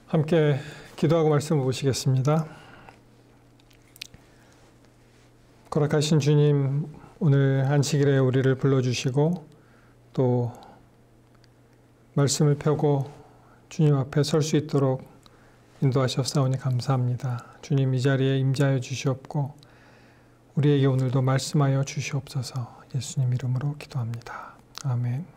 함께 기도하고 말씀을 보시겠습니다. 거룩하신 주님, 오늘 안식일에 우리를 불러주시고 또 말씀을 펴고 주님 앞에 설 수 있도록 인도하셨사오니 감사합니다. 주님, 이 자리에 임재하여 주시옵고 우리에게 오늘도 말씀하여 주시옵소서. 예수님 이름으로 기도합니다. 아멘.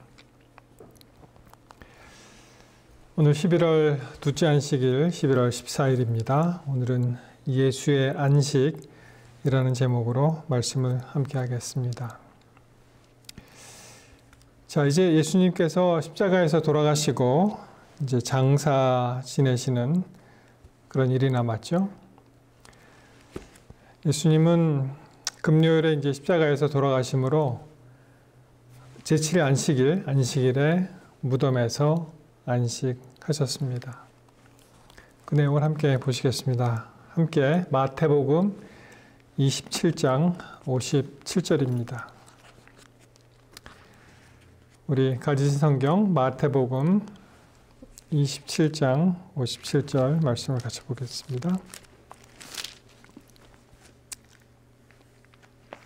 오늘 11월 둘째 안식일 11월 14일입니다. 오늘은 예수의 안식이라는 제목으로 말씀을 함께 하겠습니다. 자, 이제 예수님께서 십자가에서 돌아가시고 이제 장사 지내시는 그런 일이 남았죠. 예수님은 금요일에 이제 십자가에서 돌아가심으로 제7일 안식일에 무덤에서 안식하셨습니다. 그 내용을 함께 보시겠습니다. 함께 마태복음 27장 57절입니다. 우리 가지신 성경 마태복음 27장 57절 말씀을 같이 보겠습니다.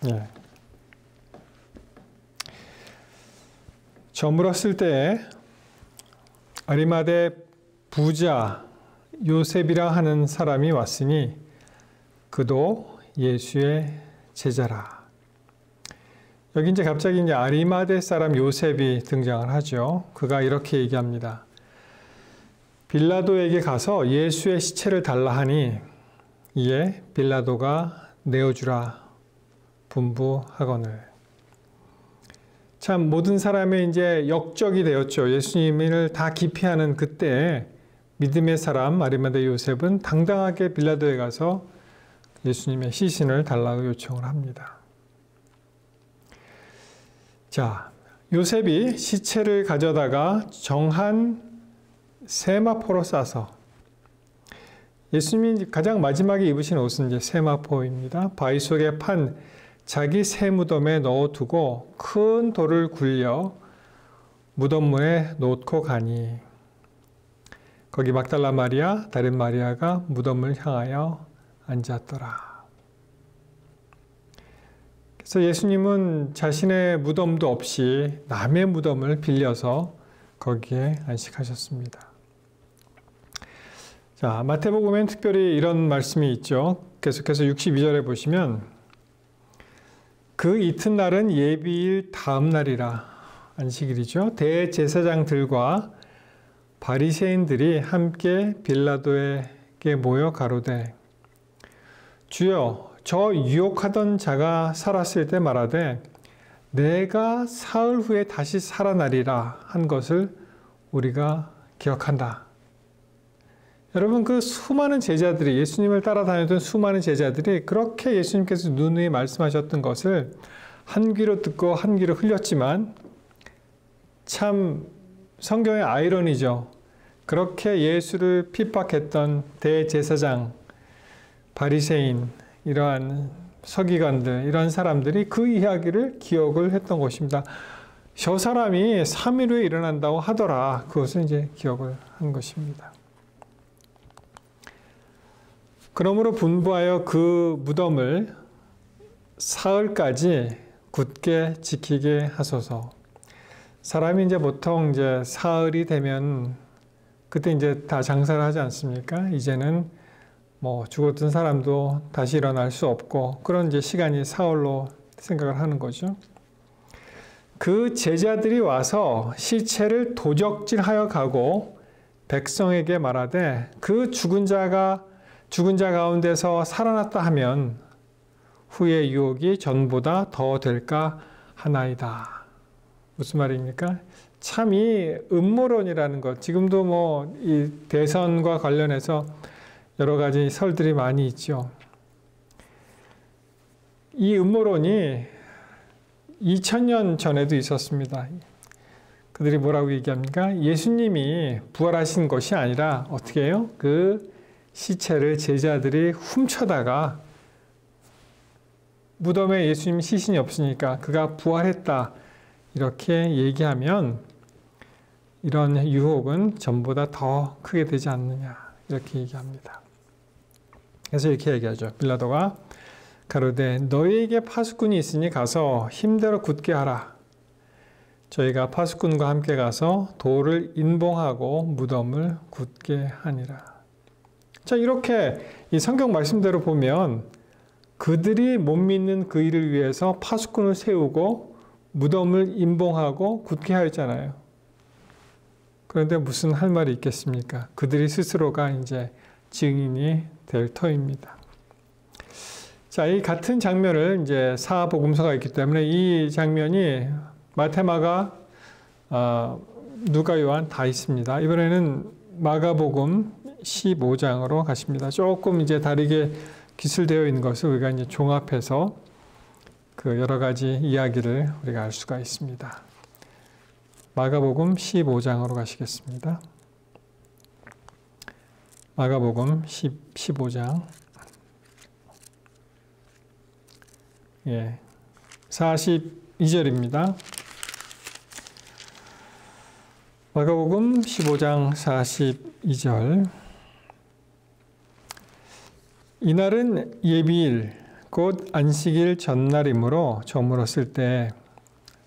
예. 저물었을 때에 아리마대 부자 요셉이라 하는 사람이 왔으니 그도 예수의 제자라. 여기 이제 갑자기 이제 아리마대 사람 요셉이 등장을 하죠. 그가 이렇게 얘기합니다. 빌라도에게 가서 예수의 시체를 달라 하니 이에 빌라도가 내어주라 분부하거늘. 참 모든 사람의 이제 역적이 되었죠. 예수님을 다 기피하는 그때 믿음의 사람 아리마대 요셉은 당당하게 빌라도에 가서 예수님의 시신을 달라고 요청을 합니다. 자, 요셉이 시체를 가져다가 정한 세마포로 싸서, 예수님이 가장 마지막에 입으신 옷은 이제 세마포입니다. 바위 속에 판 자기 새 무덤에 넣어두고 큰 돌을 굴려 무덤문에 놓고 가니 거기 막달라 마리아, 다른 마리아가 무덤을 향하여 앉았더라. 그래서 예수님은 자신의 무덤도 없이 남의 무덤을 빌려서 거기에 안식하셨습니다. 자, 마태복음엔 특별히 이런 말씀이 있죠. 계속해서 62절에 보시면 그 이튿날은 예비일 다음 날이라, 안식일이죠. 대제사장들과 바리새인들이 함께 빌라도에게 모여 가로되 주여, 저 유혹하던 자가 살았을 때 말하되 내가 사흘 후에 다시 살아나리라 한 것을 우리가 기억한다. 여러분, 그 수많은 제자들이, 예수님을 따라다니던 수많은 제자들이 그렇게 예수님께서 누누이 말씀하셨던 것을 한 귀로 듣고 한 귀로 흘렸지만, 참 성경의 아이러니죠. 그렇게 예수를 핍박했던 대제사장, 바리새인, 이러한 서기관들, 이런 사람들이 그 이야기를 기억을 했던 것입니다. 저 사람이 3일 후에 일어난다고 하더라. 그것을 이제 기억을 한 것입니다. 그러므로 분부하여 그 무덤을 사흘까지 굳게 지키게 하소서. 사람이 이제 보통 이제 사흘이 되면 그때 이제 다 장사를 하지 않습니까? 이제는 뭐 죽었던 사람도 다시 일어날 수 없고 그런 이제 시간이 사흘로 생각을 하는 거죠. 그 제자들이 와서 시체를 도적질하여 가고 백성에게 말하되 그 죽은 자 가운데서 살아났다 하면 후의 유혹이 전보다 더 될까 하나이다. 무슨 말입니까? 참 이 음모론이라는 것, 지금도 뭐 이 대선과 관련해서 여러 가지 설들이 많이 있죠. 이 음모론이 2000년 전에도 있었습니다. 그들이 뭐라고 얘기합니까? 예수님이 부활하신 것이 아니라 어떻게 해요? 그 시체를 제자들이 훔쳐다가 무덤에 예수님 시신이 없으니까 그가 부활했다 이렇게 얘기하면 이런 유혹은 전보다 더 크게 되지 않느냐 이렇게 얘기합니다. 그래서 이렇게 얘기하죠. 빌라도가 가로되 너희에게 파수꾼이 있으니 가서 힘대로 굳게 하라. 저희가 파수꾼과 함께 가서 돌을 인봉하고 무덤을 굳게 하니라. 자, 이렇게 이 성경 말씀대로 보면 그들이 못 믿는 그 일을 위해서 파수꾼을 세우고 무덤을 인봉하고 굳게 하였잖아요. 그런데 무슨 할 말이 있겠습니까? 그들이 스스로가 이제 증인이 될 터입니다. 자, 이 같은 장면을 이제 사복음서가 있기 때문에 이 장면이 마태, 마가, 누가, 요한 다 있습니다. 이번에는 마가복음 15장으로 가십니다. 조금 이제 다르게 기술되어 있는 것을 우리가 이제 종합해서 그 여러 가지 이야기를 우리가 알 수가 있습니다. 마가복음 15장으로 가시겠습니다. 마가복음 15장 42절입니다. 마가복음 15장 42절. 이날은 예비일 곧 안식일 전날이므로 저물었을 때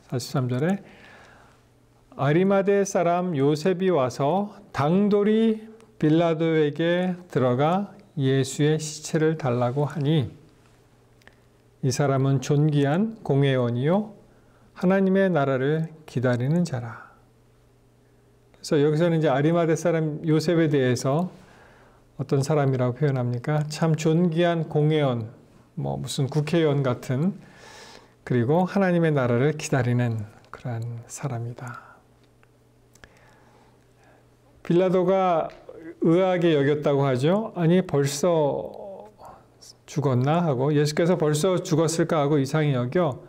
43절에 아리마대 사람 요셉이 와서 당돌이 빌라도에게 들어가 예수의 시체를 달라고 하니 이 사람은 존귀한 공회원이요 하나님의 나라를 기다리는 자라. 그래서 여기서는 이제 아리마대 사람 요셉에 대해서 어떤 사람이라고 표현합니까? 참 존귀한 공회원, 무슨 국회의원 같은, 그리고 하나님의 나라를 기다리는 그런 사람이다. 빌라도가 의아하게 여겼다고 하죠. 아니 벌써 죽었나 하고 예수께서 벌써 죽었을까 하고 이상히 여겨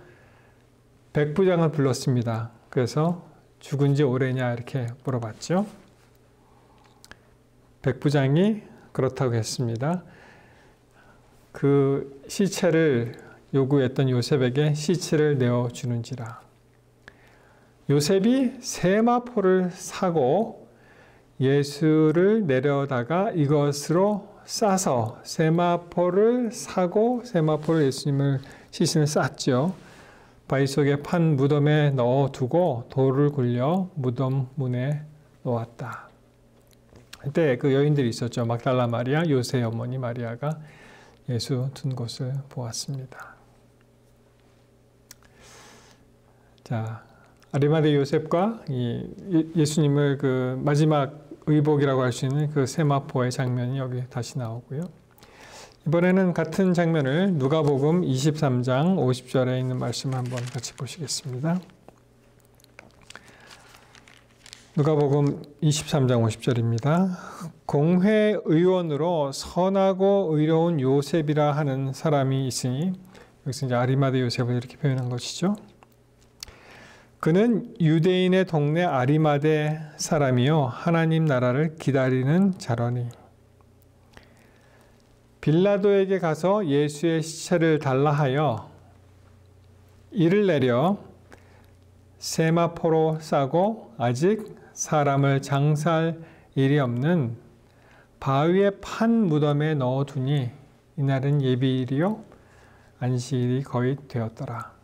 백부장을 불렀습니다. 그래서 죽은 지 오래냐 이렇게 물어봤죠. 백부장이 그렇다고 했습니다. 그 시체를 요구했던 요셉에게 시체를 내어주는지라. 요셉이 세마포를 사고 예수를 내려다가 이것으로 싸서 세마포를 사고 세마포를 예수님을 시신을 쌌죠. 바위 속에 판 무덤에 넣어두고 돌을 굴려 무덤 문에 놓았다. 그때 그 여인들이 있었죠. 막달라 마리아, 요셉의 어머니 마리아가 예수 둔 곳을 보았습니다. 자, 아리마대 요셉과 예수님을 그 마지막 의복이라고 할 수 있는 그 세마포의 장면이 여기 다시 나오고요. 이번에는 같은 장면을 누가복음 23장 50절에 있는 말씀 한번 같이 보시겠습니다. 누가복음 23장 50절입니다. 공회의원으로 선하고 의로운 요셉이라 하는 사람이 있으니, 여기서 이제 아리마대 요셉을 이렇게 표현한 것이죠. 그는 유대인의 동네 아리마대 사람이요 하나님 나라를 기다리는 자러니 빌라도에게 가서 예수의 시체를 달라 하여 이를 내려 세마포로 싸고 아직 사람을 장사할 일이 없는 바위에 판 무덤에 넣어두니 이날은 예비일이요 안식일이 거의 되었더라.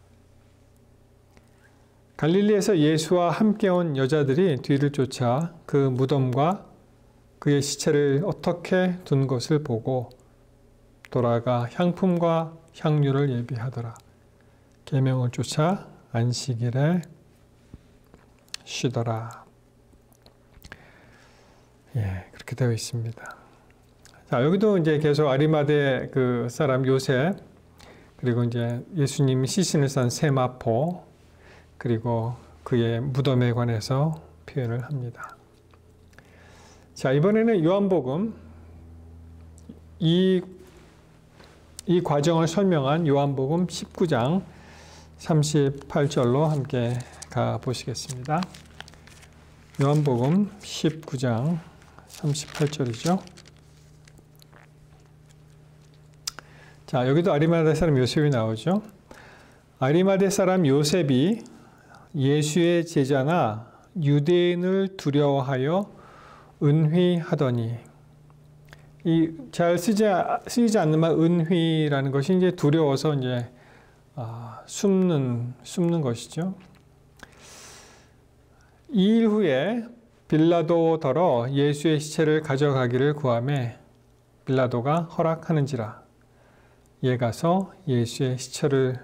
갈릴리에서 예수와 함께 온 여자들이 뒤를 쫓아 그 무덤과 그의 시체를 어떻게 둔 것을 보고 돌아가 향품과 향유를 예비하더라. 계명을 쫓아 안식일에 쉬더라. 그렇게 되어 있습니다. 자, 여기도 이제 계속 아리마대 그 사람 요셉, 그리고 이제 예수님이 시신을 싼 세마포, 그리고 그의 무덤에 관해서 표현을 합니다. 자, 이번에는 요한복음 이 과정을 설명한 요한복음 19장 38절로 함께 가보시겠습니다. 요한복음 19장 38절이죠. 자, 여기도 아리마대 사람 요셉이 나오죠. 아리마대 사람 요셉이 예수의 제자나 유대인을 두려워하여 은휘하더니 이 잘 쓰이지 않는 말 은휘라는 것이 이제 두려워서 이제 숨는 것이죠. 2일 후에 빌라도더러 예수의 시체를 가져가기를 구하매 빌라도가 허락하는지라 이에 가서 예수의 시체를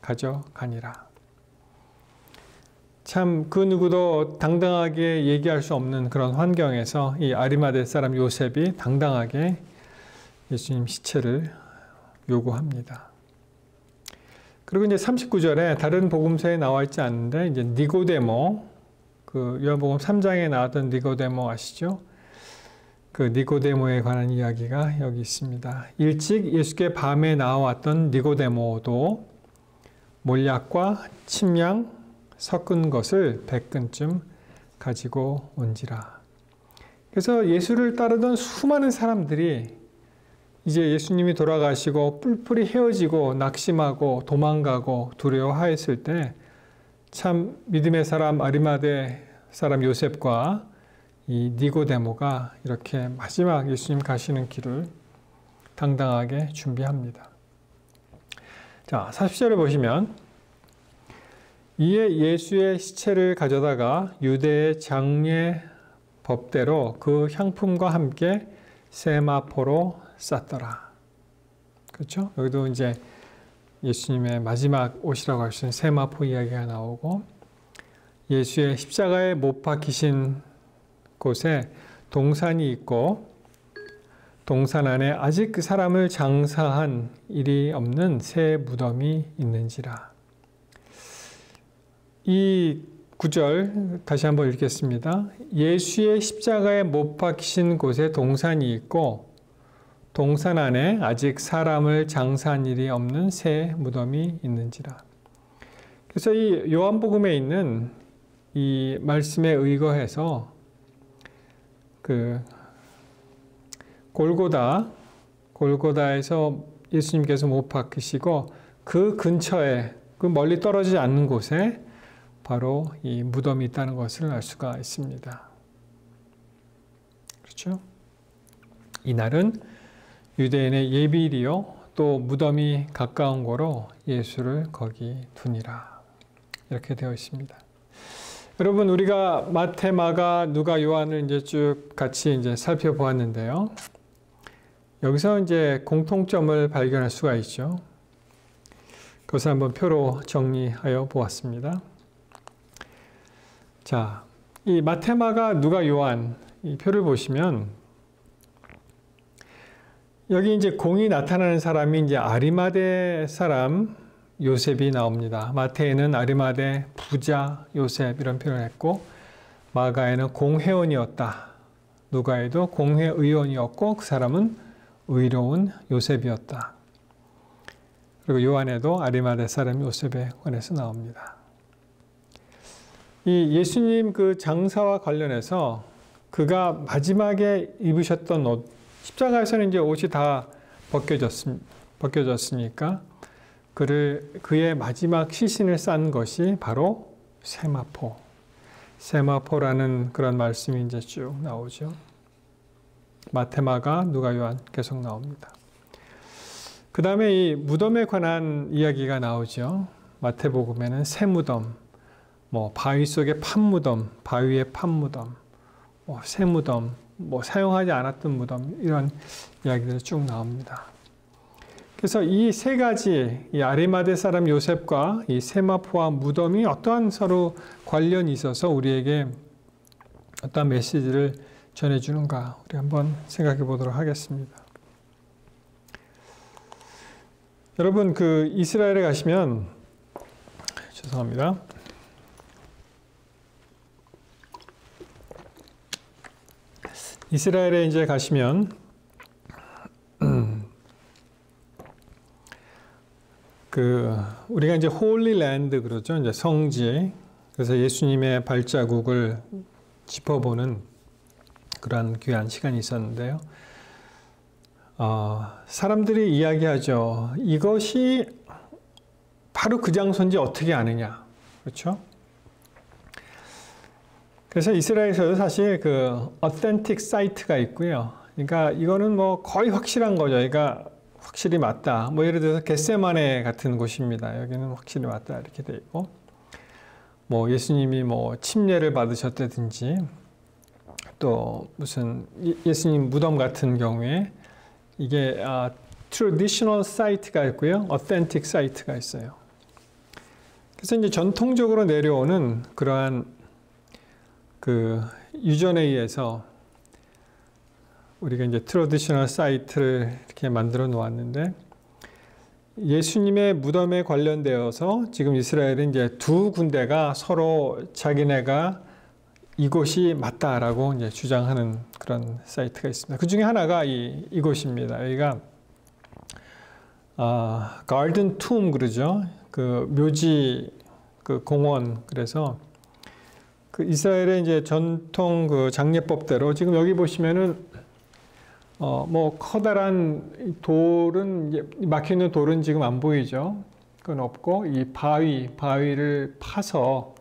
가져가니라. 참 그 누구도 당당하게 얘기할 수 없는 그런 환경에서 이 아리마대 사람 요셉이 당당하게 예수님 시체를 요구합니다. 그리고 이제 39절에 다른 복음서에 나와 있지 않는데 이제 니고데모, 그 요한복음 3장에 나왔던 니고데모 아시죠? 그 니고데모에 관한 이야기가 여기 있습니다. 일찍 예수께 밤에 나왔던 니고데모도 몰약과 침양 섞은 것을 100근쯤 가지고 온지라. 그래서 예수를 따르던 수많은 사람들이 이제 예수님이 돌아가시고 뿔뿔이 헤어지고 낙심하고 도망가고 두려워하였을 때 참 믿음의 사람 아리마대 사람 요셉과 이 니고데모가 이렇게 마지막 예수님 가시는 길을 당당하게 준비합니다. 자, 40절을 보시면 이에 예수의 시체를 가져다가 유대의 장례 법대로 그 향품과 함께 세마포로 쌌더라. 그렇죠? 여기도 이제 예수님의 마지막 옷이라고 할 수 있는 세마포 이야기가 나오고 예수의 십자가에 못 박히신 곳에 동산이 있고 동산 안에 아직 그 사람을 장사한 일이 없는 새 무덤이 있는지라. 이 구절 다시 한번 읽겠습니다. 예수의 십자가에 못 박히신 곳에 동산이 있고 동산 안에 아직 사람을 장사한 일이 없는 새 무덤이 있는지라. 그래서 이 요한복음에 있는 이 말씀에 의거해서 그 골고다에서 예수님께서 못 박히시고 그 근처에 그 멀리 떨어지지 않는 곳에 바로 이 무덤이 있다는 것을 알 수가 있습니다. 그렇죠? 이날은 유대인의 예비일이요 또 무덤이 가까운 거로 예수를 거기 두니라. 이렇게 되어 있습니다. 여러분 우리가 마태, 마가, 누가, 요한을 이제 쭉 같이 이제 살펴보았는데요. 여기서 이제 공통점을 발견할 수가 있죠. 그것을 한번 표로 정리하여 보았습니다. 자, 이 마태, 마가, 누가, 요한 이 표를 보시면 여기 이제 공이 나타나는 사람이 이제 아리마대 사람 요셉이 나옵니다. 마태에는 아리마대 부자 요셉 이런 표현을 했고 마가에는 공회원이었다. 누가에도 공회의원이었고 그 사람은 의로운 요셉이었다. 그리고 요한에도 아리마대 사람 요셉에 관해서 나옵니다. 이 예수님 그 장사와 관련해서 그가 마지막에 입으셨던 옷, 십자가에서는 이제 옷이 다 벗겨졌으니까 그의 마지막 시신을 싼 것이 바로 세마포. 세마포라는 그런 말씀이 이제 쭉 나오죠. 마태, 마가, 누가, 요한 계속 나옵니다. 그 다음에 이 무덤에 관한 이야기가 나오죠. 마태복음에는 새무덤, 바위 속의 판무덤, 바위의 판무덤, 새무덤, 사용하지 않았던 무덤 이런 이야기들이 쭉 나옵니다. 그래서 이 세 가지 이 아리마대 사람 요셉과 이 세마포와 무덤이 어떠한 서로 관련이 있어서 우리에게 어떠한 메시지를 전해주는가 우리 한번 생각해 보도록 하겠습니다. 여러분 그 이스라엘에 가시면 죄송합니다. 이스라엘에 이제 가시면 우리가 이제 홀리랜드 그러죠. 이제 성지. 그래서 예수님의 발자국을 짚어보는 그런 귀한 시간이 있었는데요. 사람들이 이야기하죠. 이것이 바로 그 장소인지 어떻게 아느냐. 그렇죠? 그래서 이스라엘에서도 사실 그 어센틱 사이트가 있고요. 그러니까 이거는 뭐 거의 확실한 거죠. 그러니까 확실히 맞다. 뭐 예를 들어서 겟세마네 같은 곳입니다. 여기는 확실히 맞다 이렇게 돼 있고, 뭐 예수님이 뭐 침례를 받으셨다든지, 또 무슨 예수님 무덤 같은 경우에 이게 traditional site가 있고요, authentic site가 있어요. 그래서 이제 전통적으로 내려오는 그러한 그 유전에 의해서 우리가 이제 트래디셔널 사이트를 이렇게 만들어 놓았는데, 예수님의 무덤에 관련되어서 지금 이스라엘은 이제 두 군데가 서로 자기네가 이곳이 맞다라고 이제 주장하는 그런 사이트가 있습니다. 그 중에 하나가 이곳입니다. 여기가 가든 툼 그러죠. 그 묘지 그 공원. 그래서 그 이스라엘의 이제 전통 그 장례법대로 지금 여기 보시면은 뭐 커다란 돌은 이제 막혀 있는 돌은 지금 안 보이죠. 그건 없고 이 바위를 파서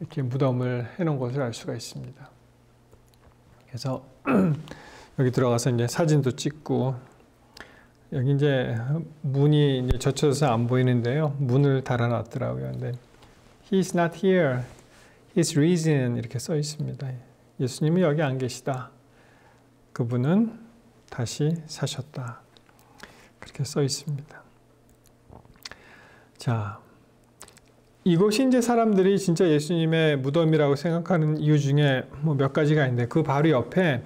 이렇게 무덤을 해놓은 것을 알 수가 있습니다. 그래서 여기 들어가서 이제 사진도 찍고, 여기 이제 문이 이제 젖혀서 안 보이는데요. 문을 달아놨더라고요. 근데 He's not here. He's risen 이렇게 써 있습니다. 예수님이 여기 안 계시다. 그분은 다시 사셨다. 그렇게 써 있습니다. 자, 이곳이 이제 사람들이 진짜 예수님의 무덤이라고 생각하는 이유 중에 뭐 몇 가지가 있는데, 그 바로 옆에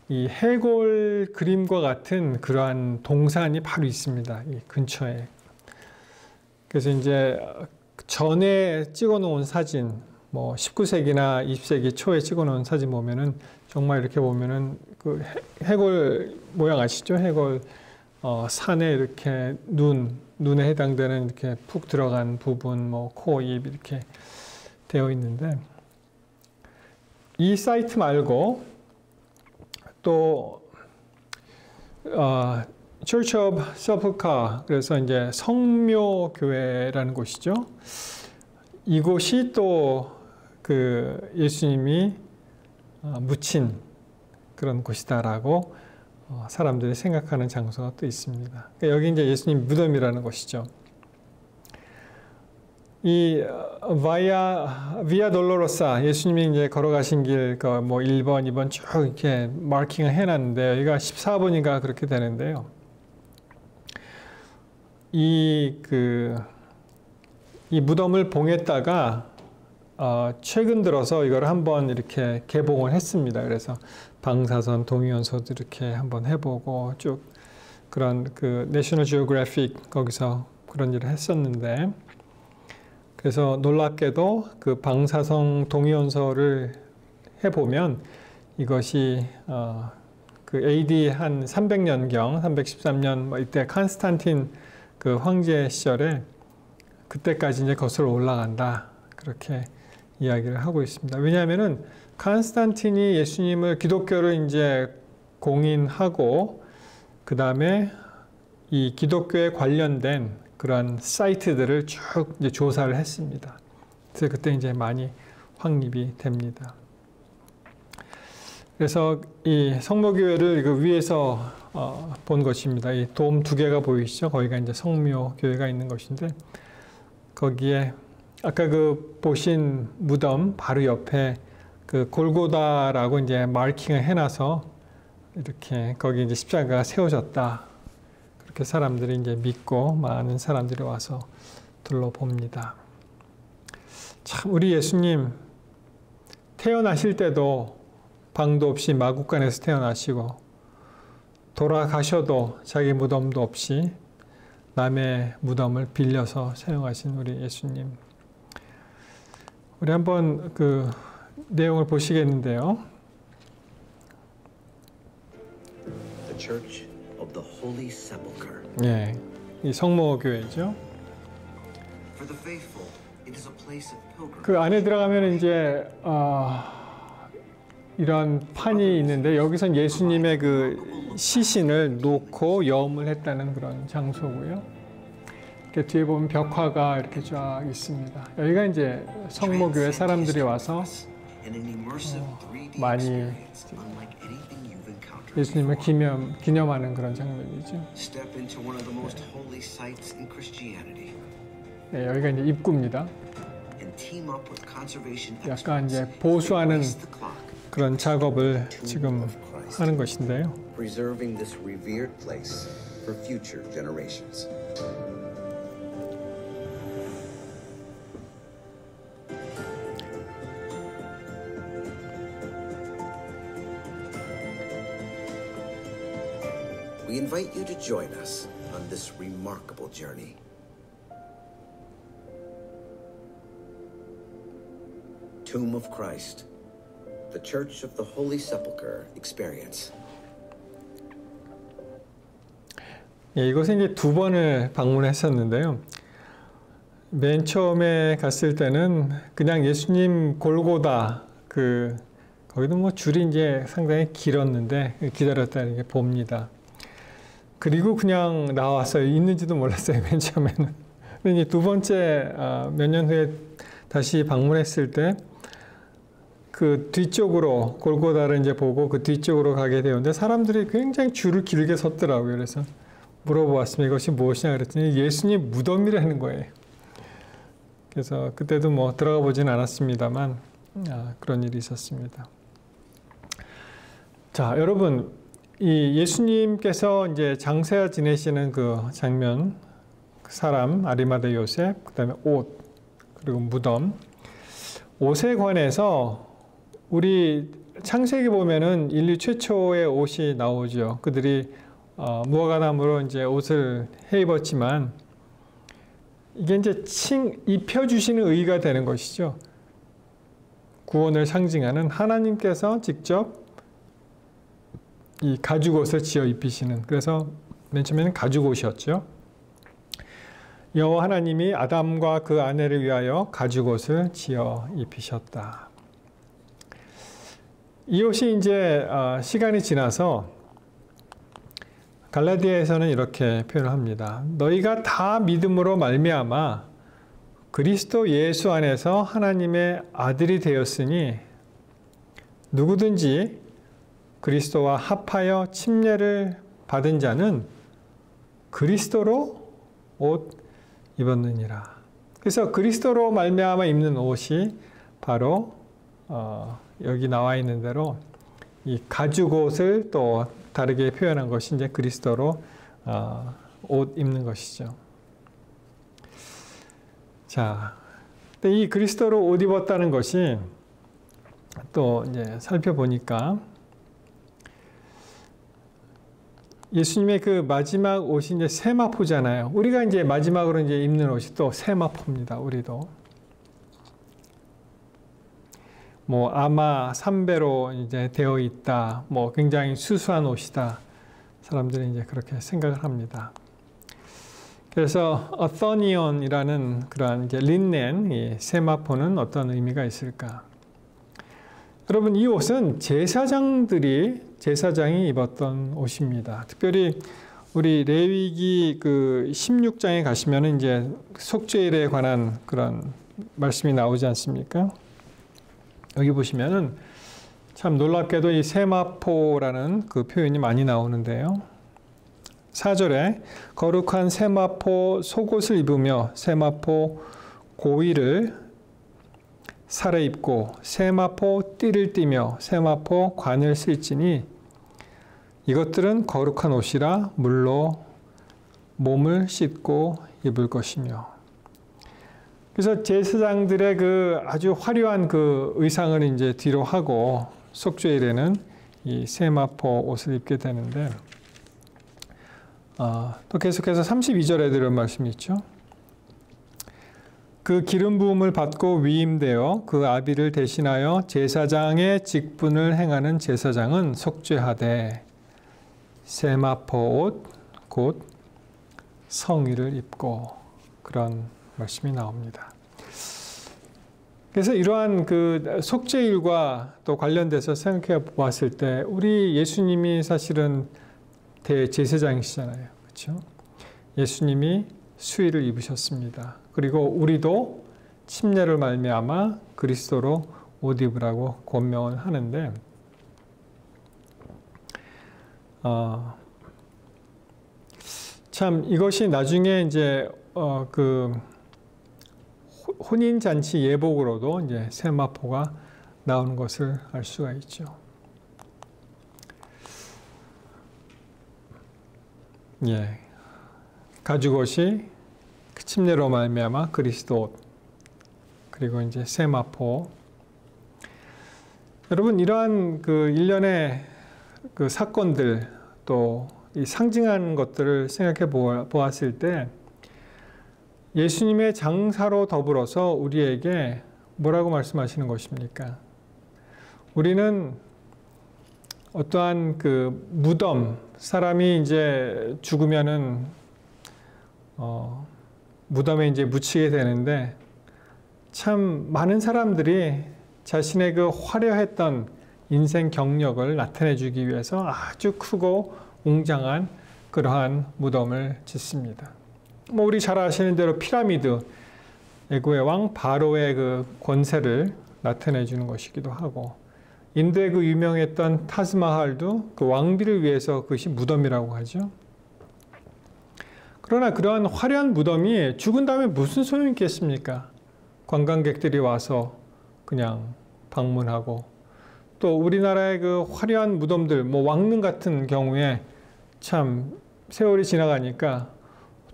이 해골 그림과 같은 그러한 동산이 바로 있습니다. 이 근처에. 그래서 이제 전에 찍어 놓은 사진, 뭐 19세기나 20세기 초에 찍어 놓은 사진 보면은 정말 이렇게 보면은 그 해골 모양 아시죠? 해골 산에 이렇게 눈에 해당되는 이렇게 푹 들어간 부분, 뭐 코, 입 이렇게 되어 있는데, 이 사이트 말고 또 Church of Sepulchre, 그래서 이제 성묘 교회라는 곳이죠. 이곳이 또 그 예수님이 묻힌 그런 곳이다라고 사람들이 생각하는 장소가 또 있습니다. 그러니까 여기 이제 예수님 무덤이라는 곳이죠. 이 비아 돌로로사, 예수님이 이제 걸어가신 길, 뭐 1번, 2번 쭉 이렇게 마킹을 해놨는데, 여기가 14번인가 그렇게 되는데요. 이 무덤을 봉했다가 최근 들어서 이걸 한번 이렇게 개봉을 했습니다. 그래서 방사선, 동위원소도 이렇게 한번 해보고 쭉 그런 그 내셔널 지오그래픽 거기서 그런 일을 했었는데, 그래서 놀랍게도 그 방사성 동위원소를 해보면 이것이 그 AD 한 300년경, 313년 뭐 이때 칸스탄틴 그 황제 시절에 그때까지 이제 거슬러 올라간다, 그렇게 이야기를 하고 있습니다. 왜냐하면은 칸스탄틴이 예수님을, 기독교를 이제 공인하고 그 다음에 이 기독교에 관련된 그런 사이트들을 쭉 이제 조사를 했습니다. 그래서 그때 이제 많이 확립이 됩니다. 그래서 이 성모교회를 그 위에서 본 것입니다. 이 돔 두 개가 보이시죠? 거기가 이제 성묘교회가 있는 것인데, 거기에 아까 그 보신 무덤 바로 옆에 그 골고다라고 이제 마킹을 해놔서 이렇게 거기 이제 십자가가 세워졌다. 그렇게 사람들이 이제 믿고 많은 사람들이 와서 둘러봅니다. 참, 우리 예수님 태어나실 때도 방도 없이 마국간에서 태어나시고, 돌아가셔도 자기 무덤도 없이 남의 무덤을 빌려서 사용하신 우리 예수님. 우리 한번 그 내용을 보시겠는데요. The Church of the Holy Sepulchre. 예, 이 성모교회죠. For the faithful, it is a place of pilgrimage. 그 안에 들어가면 이제 이런 판이 있는데, 여기선 예수님의 그 시신을 놓고 염을 했다는 그런 장소고요. 이렇게 뒤에 보면 벽화가 이렇게 쫙 있습니다. 여기가 이제 성모교회 사람들이 와서 많이 예수님을 기념하는 그런 장면이죠. Step into one of the most holy sites in Christianity. 네, 여기가 이제 입구입니다. And team up with conservation 약간 experts 이제 보수하는 to race the clock. 그런 작업을 지금 하는 것인데요. Preserving this revered place for future generations. We invite you to join us on this remarkable journey. Tomb of Christ, the Church of the Holy Sepulchre experience. 예, 이곳에 이제 2번을 방문했었는데요. 맨 처음에 갔을 때는 그냥 예수님 골고다 거기도 뭐 줄이 이제 상당히 길었는데 기다렸다는 게 봅니다. 그리고 그냥 나왔어요. 있는지도 몰랐어요, 맨 처음에는. 근데 이제 2번째 몇 년 후에 다시 방문했을 때 그 뒤쪽으로 골고다를 이제 보고 그 뒤쪽으로 가게 되었는데 사람들이 굉장히 줄을 길게 섰더라고요. 그래서 물어보았습니다. 이것이 무엇이냐 그랬더니 예수님 무덤이라는 거예요. 그래서 그때도 뭐 들어가 보진 않았습니다만 그런 일이 있었습니다. 자, 여러분, 이 예수님께서 이제 장사 지내시는 그 장면, 그 사람 아리마대 요셉, 그다음에 옷, 그리고 무덤. 옷에 관해서 우리 창세기 보면은 인류 최초의 옷이 나오죠. 그들이 무화과나무로 이제 옷을 해 입었지만 이게 이제 입혀주시는 의가 되는 것이죠. 구원을 상징하는 하나님께서 직접 이 가죽옷을 지어 입히시는, 그래서 맨 처음에는 가죽옷이었죠. 여호와 하나님이 아담과 그 아내를 위하여 가죽옷을 지어 입히셨다. 이 옷이 이제 시간이 지나서 갈라디아에서는 이렇게 표현을 합니다. 너희가 다 믿음으로 말미암아 그리스도 예수 안에서 하나님의 아들이 되었으니 누구든지 그리스도와 합하여 침례를 받은 자는 그리스도로 옷 입었느니라. 그래서 그리스도로 말미암아 입는 옷이 바로 여기 나와 있는 대로 이 가죽옷을 또 다르게 표현한 것이 이제 그리스도로 옷 입는 것이죠. 자, 근데 이 그리스도로 옷 입었다는 것이 또 이제 살펴보니까 예수님의 그 마지막 옷이 이제 세마포잖아요. 우리가 이제 마지막으로 이제 입는 옷이 또 세마포입니다. 우리도. 뭐 아마 삼배로 이제 되어 있다. 뭐 굉장히 수수한 옷이다. 사람들이 이제 그렇게 생각을 합니다. 그래서 어떠니온이라는 그러한 이제 린넨 이 세마포는 어떤 의미가 있을까? 여러분, 이 옷은 제사장이 입었던 옷입니다. 특별히 우리 레위기 그 16장에 가시면은 이제 속죄일에 관한 그런 말씀이 나오지 않습니까? 여기 보시면은 참 놀랍게도 이 세마포라는 그 표현이 많이 나오는데요. 4절에 거룩한 세마포 속옷을 입으며 세마포 고위를 살에 입고 세마포 띠를 띠며 세마포 관을 쓸지니 이것들은 거룩한 옷이라 물로 몸을 씻고 입을 것이며. 그래서 제사장들의 그 아주 화려한 그 의상을 이제 뒤로 하고 속죄일에는 이 세마포 옷을 입게 되는데 또 계속해서 32절에 이런 말씀이 있죠. 그 기름 부음을 받고 위임되어 그 아비를 대신하여 제사장의 직분을 행하는 제사장은 속죄하되 세마포 옷 곧 성의를 입고, 그런 말씀이 나옵니다. 그래서 이러한 그 속죄일과 또 관련돼서 생각해 보았을 때 우리 예수님이 사실은 대제사장이시잖아요. 그렇죠? 예수님이 수의를 입으셨습니다. 그리고 우리도 침례를 말미암아 그리스도로 옷 입으라고 권명을 하는데 참 이것이 나중에 이제 그 혼인 잔치 예복으로도 이제 세마포가 나오는 것을 알 수가 있죠. 예, 가죽옷이 그 침례로 말미암아 그리스도 옷, 그리고 이제 세마포. 여러분, 이러한 그 일련의 그 사건들, 또 이 상징하는 것들을 생각해 보았을 때 예수님의 장사로 더불어서 우리에게 뭐라고 말씀하시는 것입니까? 우리는 어떠한 그 무덤, 사람이 이제 죽으면은 무덤에 이제 묻히게 되는데, 참 많은 사람들이 자신의 그 화려했던 인생 경력을 나타내 주기 위해서 아주 크고 웅장한 그러한 무덤을 짓습니다. 뭐 우리 잘 아시는 대로 피라미드, 애고의 왕 바로의 그 권세를 나타내 주는 것이기도 하고, 인도의 그 유명했던 타즈마할도 그 왕비를 위해서 그것이 무덤이라고 하죠. 그러나 그러한 화려한 무덤이 죽은 다음에 무슨 소용이 있겠습니까? 관광객들이 와서 그냥 방문하고, 또 우리나라의 그 화려한 무덤들, 뭐 왕릉 같은 경우에 참 세월이 지나가니까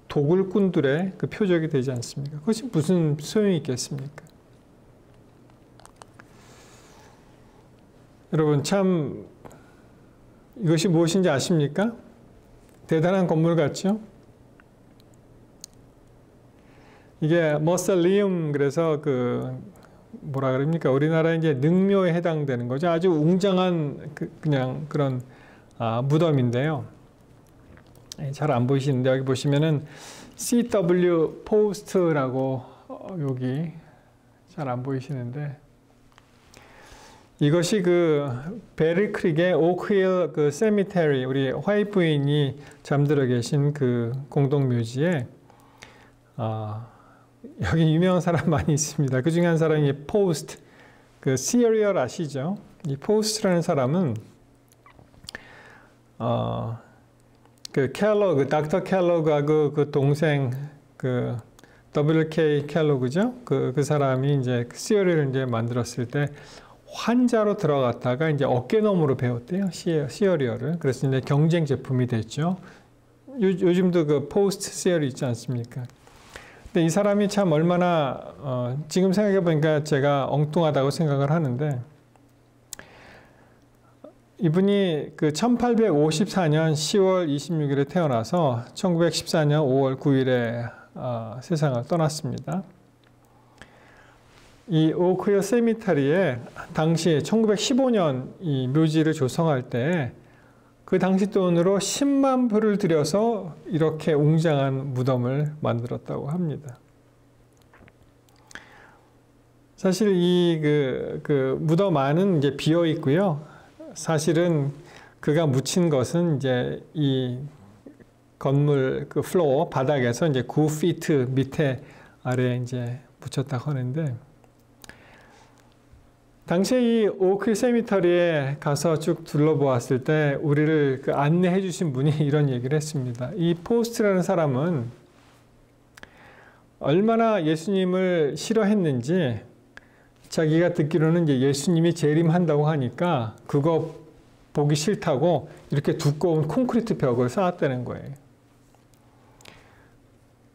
도굴꾼들의 그 표적이 되지 않습니까? 그것이 무슨 소용이 있겠습니까? 여러분, 참 이것이 무엇인지 아십니까? 대단한 건물 같죠? 이게 머설리움, 그래서 그 뭐라 그럽니까? 우리나라의 이제 능묘에 해당되는 거죠. 아주 웅장한 그냥 그런 무덤인데요. 잘 안 보이시는데 여기 보시면은 CW 포스트라고 여기 잘 안 보이시는데, 이것이 그 베리크릭의 오크힐 그 세미테리, 우리 화이트 부인이 잠들어 계신 그 공동묘지에 여기 유명한 사람 많이 있습니다. 그 중에 한 사람이 포스트, 그 시리얼 아시죠? 이 포스트라는 사람은 그 켈로그, 닥터 켈로그하고 그 동생 그 WK 켈로그죠? 그 사람이 이제 시리얼을 이제 만들었을 때 환자로 들어갔다가 이제 어깨너머로 배웠대요. 시리얼을. 그래서 이제 경쟁 제품이 됐죠. 요즘도 그 포스트 시리얼이 있지 않습니까? 근데 이 사람이 참 얼마나 지금 생각해 보니까 제가 엉뚱하다고 생각을 하는데, 이분이 그 1854년 10월 26일에 태어나서 1914년 5월 9일에 세상을 떠났습니다. 이 오크힐 세미터리에 당시 1915년 이 묘지를 조성할 때 그 당시 돈으로 10만 불을 들여서 이렇게 웅장한 무덤을 만들었다고 합니다. 사실 이 그 무덤 안은 이제 비어 있고요. 사실은 그가 묻힌 것은 이제 이 건물 그 플로어 바닥에서 이제 9피트 밑에 아래에 이제 묻혔다고 하는데, 당시에 이 오크 세미터리에 가서 쭉 둘러보았을 때 우리를 그 안내해 주신 분이 이런 얘기를 했습니다. 이 포스트라는 사람은 얼마나 예수님을 싫어했는지, 자기가 듣기로는 이제 예수님이 재림한다고 하니까 그거 보기 싫다고 이렇게 두꺼운 콘크리트 벽을 쌓았다는 거예요.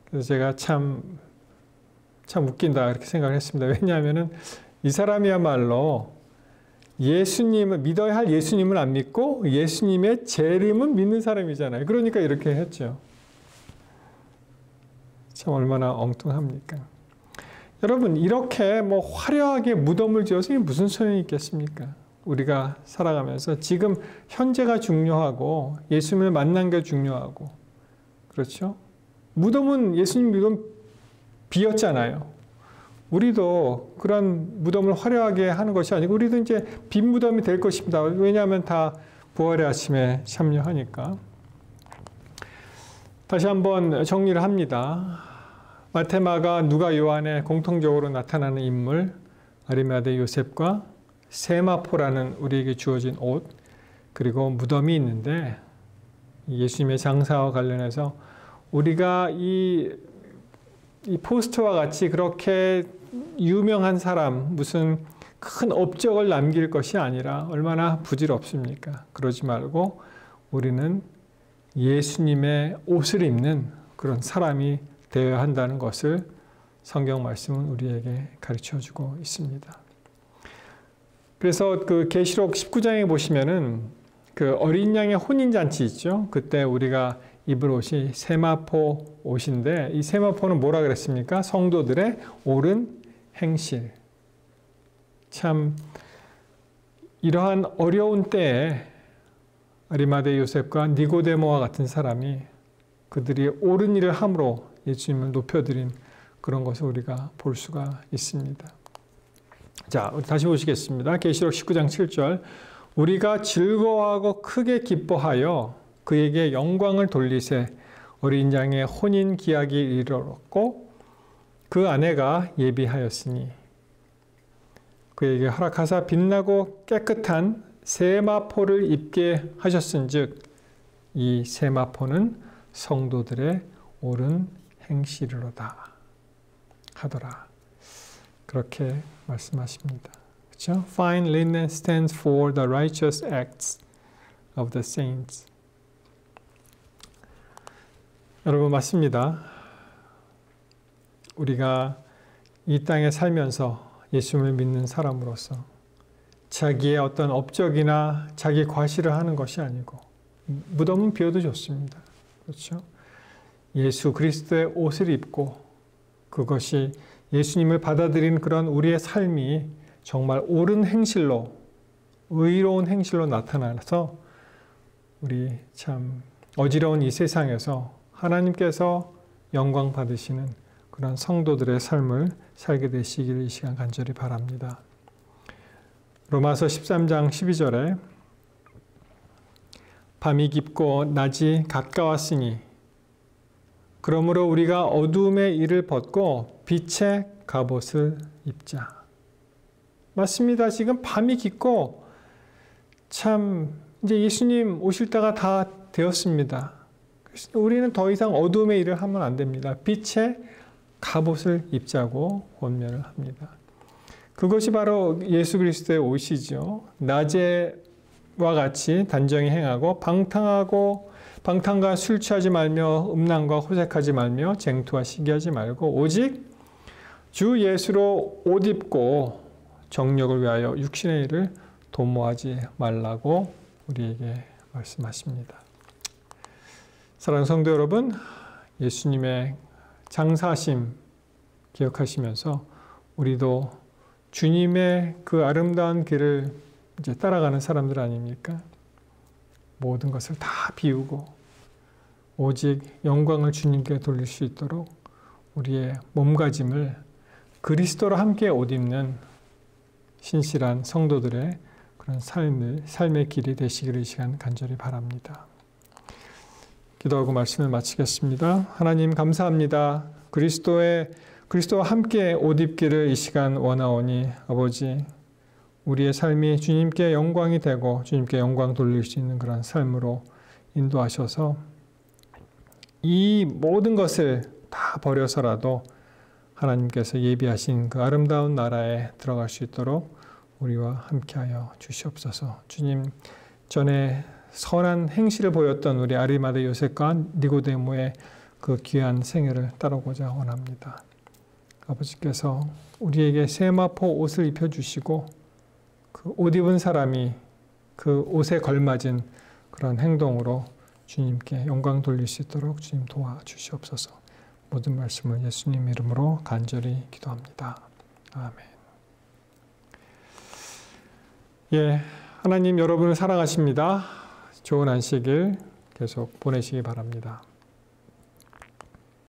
그래서 제가 참 웃긴다 이렇게 생각을 했습니다. 왜냐하면은 이 사람이야말로 예수님을 믿어야 할 예수님을 안 믿고 예수님의 재림은 믿는 사람이잖아요. 그러니까 이렇게 했죠. 참 얼마나 엉뚱합니까? 여러분, 이렇게 뭐 화려하게 무덤을 지어서 이게 무슨 소용이 있겠습니까? 우리가 살아가면서 지금 현재가 중요하고 예수님을 만난 게 중요하고, 그렇죠? 무덤은 예수님 무덤 비었잖아요. 우리도 그런 무덤을 화려하게 하는 것이 아니고 우리도 이제 빈 무덤이 될 것입니다. 왜냐하면 다 부활의 아침에 참여하니까. 다시 한번 정리를 합니다. 마태, 마가, 누가, 요한에 공통적으로 나타나는 인물, 아리마대 요셉과 세마포라는 우리에게 주어진 옷, 그리고 무덤이 있는데, 예수님의 장사와 관련해서 우리가 이 포스트와 같이 그렇게 유명한 사람, 무슨 큰 업적을 남길 것이 아니라 얼마나 부질없습니까? 그러지 말고 우리는 예수님의 옷을 입는 그런 사람이 되어야 한다는 것을 성경 말씀은 우리에게 가르쳐주고 있습니다. 그래서 그 계시록 19장에 보시면은 그 어린 양의 혼인잔치 있죠. 그때 우리가 입을 옷이 세마포 옷인데 이 세마포는 뭐라 그랬습니까? 성도들의 옳은 행실. 참 이러한 어려운 때에 아리마대 요셉과 니고데모와 같은 사람이 그들이 옳은 일을 함으로 예수님을 높여드린 그런 것을 우리가 볼 수가 있습니다. 자, 다시 보시겠습니다. 계시록 19장 7절. 우리가 즐거워하고 크게 기뻐하여 그에게 영광을 돌리세 어린 양의 혼인 기약이 이르렀고 그 아내가 예비하였으니 그에게 허락하사 빛나고 깨끗한 세마포를 입게 하셨은즉 이 세마포는 성도들의 옳은 행실이로다 하더라. 그렇게 말씀하십니다. 그렇죠? Fine linen stands for the righteous acts of the saints. 여러분 맞습니다. 우리가 이 땅에 살면서 예수님을 믿는 사람으로서 자기의 어떤 업적이나 자기 과시를 하는 것이 아니고 무덤은 비워도 좋습니다. 그렇죠? 예수 그리스도의 옷을 입고 그것이 예수님을 받아들인 그런 우리의 삶이 정말 옳은 행실로 의로운 행실로 나타나서 우리 참 어지러운 이 세상에서 하나님께서 영광 받으시는 그런 성도들의 삶을 살게 되시기를 이 시간 간절히 바랍니다. 로마서 13장 12절에 밤이 깊고 낮이 가까웠으니 그러므로 우리가 어두움의 일을 벗고 빛의 갑옷을 입자. 맞습니다. 지금 밤이 깊고 참 이제 예수님 오실 때가 다 되었습니다. 우리는 더 이상 어두움의 일을 하면 안 됩니다. 빛의 갑옷을 입자고 권면을 합니다. 그것이 바로 예수 그리스도의 옷이죠. 낮에와 같이 단정히 행하고 방탕과 술 취하지 말며 음란과 호색하지 말며 쟁투와 시기하지 말고 오직 주 예수로 옷 입고 정력을 위하여 육신의 일을 도모하지 말라고 우리에게 말씀하십니다. 사랑하는 성도 여러분, 예수님의 장사하심 기억하시면서 우리도 주님의 그 아름다운 길을 이제 따라가는 사람들 아닙니까? 모든 것을 다 비우고 오직 영광을 주님께 돌릴 수 있도록 우리의 몸가짐을 그리스도로 함께 옷 입는 신실한 성도들의 그런 삶의 길이 되시기를 이 시간 간절히 바랍니다. 기도하고 말씀을 마치겠습니다. 하나님 감사합니다. 그리스도와 함께 옷 입기를 이 시간 원하오니 아버지 우리의 삶이 주님께 영광이 되고 주님께 영광 돌릴 수 있는 그런 삶으로 인도하셔서 이 모든 것을 다 버려서라도 하나님께서 예비하신 그 아름다운 나라에 들어갈 수 있도록 우리와 함께하여 주시옵소서. 주님 전에 선한 행실을 보였던 우리 아리마대 요셉과 니고데모의 그 귀한 생애를 따르고자 원합니다. 아버지께서 우리에게 세마포 옷을 입혀주시고 그 옷 입은 사람이 그 옷에 걸맞은 그런 행동으로 주님께 영광 돌릴 수 있도록 주님 도와주시옵소서. 모든 말씀을 예수님 이름으로 간절히 기도합니다. 아멘. 예, 하나님 여러분을 사랑하십니다. 좋은 안식일 계속 보내시기 바랍니다.